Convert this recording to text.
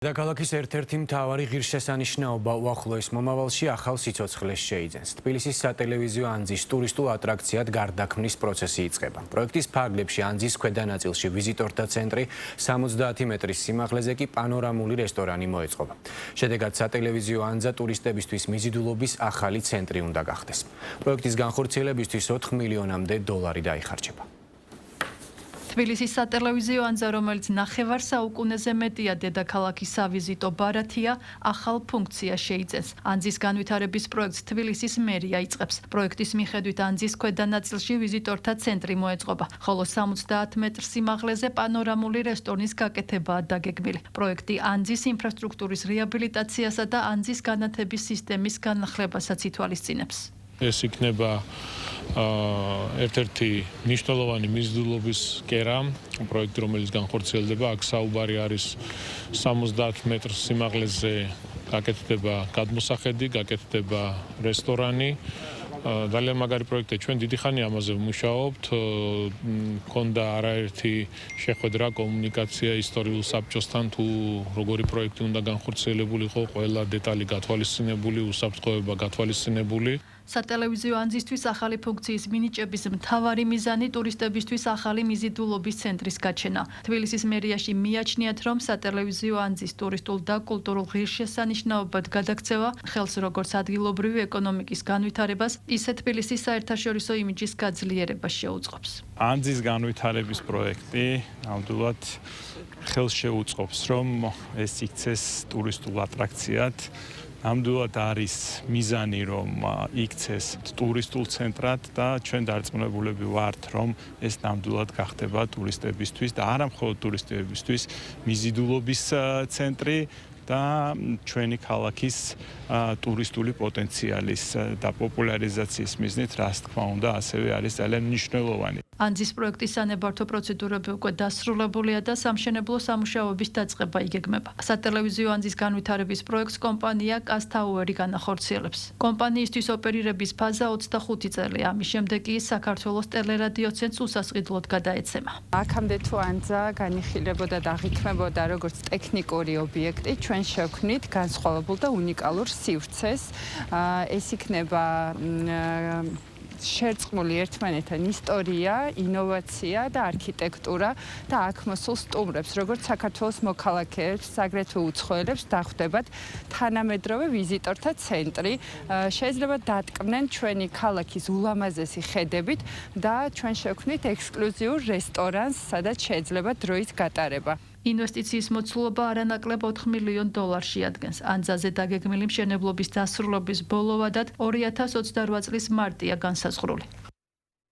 დედაქალაქის ერთ-ერთი მთავარი ღირსშესანიშნაობა უახლოეს მომავალში ახალ სიცოცხლეს შეიძენს. თბილისის სატელევიზიო ანძის ტურისტულ ატრაქციად გარდაქმნის პროცესი იწყება. პროექტის ფარგლებში ანძის ქვედა ნაწილში ვიზიტორთა ცენტრი, 70 მეტრის სიმაღლეზე კი პანორამული რესტორანი მოეწყობა. შედეგად სატელევიზიო ანძა ტურისტებისთვის მიზიდულობის ახალი ცენტრი უნდა გახდეს. პროექტის განხორციელებისთვის 4 მილიონამდე დოლარი დაიხარჯება. თბილისის სატელევიზიო ანძა, რომელიც ნახევარ საუკუნეზე მეტია დედაქალაქის სავიზიტო ბარათია, ახალ ფუნქციას შეიძენს. ანძის განვითარების პროექტს თბილისის მერია იწყებს. პროექტის მიხედვით ანძის ქვედა ნაწილში ვიზიტორთა ცენტრი მოეწყობა, ხოლო 70 მეტრ სიმაღლეზე პანორამული რესტორნის გაკეთებაა დაგეგმილი. პროექტი ანძის ინფრასტრუქტურის რეაბილიტაციასა და ანძის განათების სისტემის განახლებასაც ითვალისწინებს. ეს იქნება ერთ-ერთი მნიშვნელოვანი მიზიდულობის კერა, პროექტი, რომელიც განხორციელდება. აქ საუბარი არის 70 მეტრ სიმაღლეზე გაკეთდება გადმოსახედი, გაკეთდება რესტორანი. ძალიან მაგარი პროექტია, ჩვენ დიდი ხანი ამაზე ვმუშაობთ. მქონდა არაერთი შეხვედრა, კომუნიკაცია ისტორიულ საბჭოსთან, თუ როგორი პროექტი უნდა განხორციელებულიყო, ყველა დეტალი გათვალისწინებული, უსაფრთხოება გათვალისწინებული. სატელევიზიო ანძისთვის ახალი ფუნქციის მინიჭების მთავარი მიზანი ტურისტებისთვის ახალი მიზიდულობის ცენტრის გაჩენა. თბილისის მერიაში მიაჩნიათ, რომ სატელევიზიო ანძის ტურისტულ და კულტურულ ღირსშესანიშნაობად გადაქცევა ხელს როგორც ადგილობრივი ეკონომიკის განვითარებას, ისე თბილისის საერთაშორისო იმიჯის გაძლიერებას შეუწყობს. ანძის განვითარების პროექტი ნამდვილად ხელს შეუწყობს, რომ ეს იქცეს ტურისტულ ატრაქციად. ნამდვილად არის მიზანი, რომ იქცეს ტურისტულ ცენტრად და ჩვენ დარწმუნებულები ვართ, რომ ეს ნამდვილად გახდება ტურისტებისთვის და არა მხოლოდ ტურისტებისთვის მიზიდულობის ცენტრი და ჩვენი ქალაქის ტურისტული პოტენციალის და პოპულარიზაციის მიზნით, რაც თქმა უნდა, ასევე არის ძალიან მნიშვნელოვანი. ანძის პროექტის სანებართო პროცედურები უკვე დასრულებულია და სამშენებლო სამუშაოების დაწყება იგეგმება. სატელევიზიო ანძის განვითარების პროექტს კომპანია კასტაუერი განახორციელებს. კომპანიისთვის ოპერირების ფაზა 25 წელია. ამის შემდეგ კი საქართველოს ტელერადიო ცენტრს უსასყიდლოდ გადაეცემა. აქამდე თუ ანძა განიხილებოდა და აღიქმებოდა როგორც ტექნიკური ობიექტი, ჩვენ შევქმნით განსხვავებულ და უნიკალურ სივრცეს. ეს იქნება შერწყმული ერთმანეთთან ისტორია, ინოვაცია და არქიტექტურა და აქ მოსულ სტუმრებს, როგორც საქართველოს მოქალაქეებს, აგრეთვე უცხოელებს დახვდებათ თანამედროვე ვიზიტორთა ცენტრი. შეიძლება დატკბნენ ჩვენი ქალაქის ულამაზესი ხედებით და ჩვენ შევქმნით ექსკლუზიურ რესტორანს, სადაც შეიძლება დროის გატარება. ინვესტიციის მოცულობა არანაკლებ 4 მილიონ დოლარს შეადგენს. ანძაზე დაგეგმილი მშენებლობის დასრულების ბოლო ვადად 2028 წლის მარტია განსაზღვრული.